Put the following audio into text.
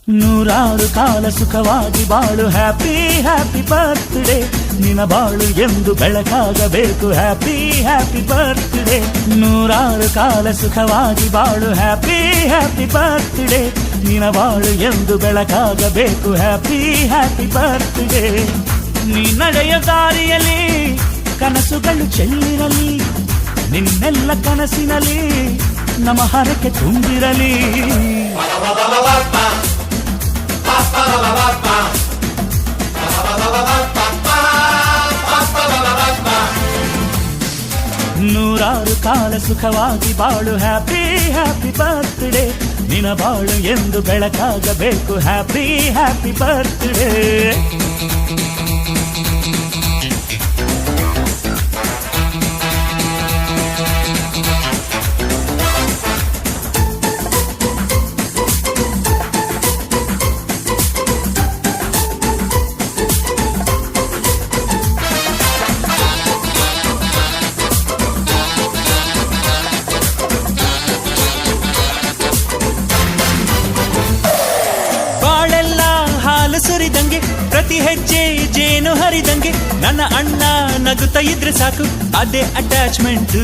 ನೂರಾರು ಕಾಲ ಸುಖವಾಗಿ ಬಾಳು ಹ್ಯಾಪಿ ಹ್ಯಾಪಿ ಬರ್ತ್ಡೇ ನಿನ ಬಾಳು ಎಂದು ಬೆಳಕಾಗಬೇಕು ಹ್ಯಾಪಿ ಹ್ಯಾಪಿ ಬರ್ತ್ಡೇ ನೂರಾರು ಕಾಲ ಸುಖವಾಗಿ ಬಾಳು ಹ್ಯಾಪಿ ಹ್ಯಾಪಿ ಬರ್ತ್ಡೇ ನಿನ ಬಾಳು ಎಂದು ಬೆಳಕಾಗಬೇಕು ಹ್ಯಾಪಿ ಹ್ಯಾಪಿ ಬರ್ತ್ಡೇ ನೀ ನಡೆಯ ದಾರಿಯಲ್ಲಿ ಕನಸುಗಳು ಚೆಲ್ಲಿರಲಿ ನಿನ್ನೆಲ್ಲ ಕನಸಿನಲ್ಲಿ ನಮ್ಮ ಹರಕೆ ತುಂಬಿರಲಿ ನೂರಾರು ಕಾಲ ಸುಖವಾಗಿ ಬಾಳು ಹ್ಯಾಪಿ ಹ್ಯಾಪಿ ಬರ್ತ್ಡೇ ನಿನ ಬಾಳು ಎಂದು ಬೆಳಕಾಗಬೇಕು ಹ್ಯಾಪಿ ಹ್ಯಾಪಿ ಬರ್ತ್ಡೇ ಸುರಿದಂಗೆ ಪ್ರತಿ ಹೆಜ್ಜೆ ಜೇನು ಹರಿದಂಗೆ ನನ್ನ ಅಣ್ಣ ನಗುತ್ತಾ ಇದ್ರೆ ಸಾಕು ಅದೇ ಅಟ್ಯಾಚ್ಮೆಂಟ್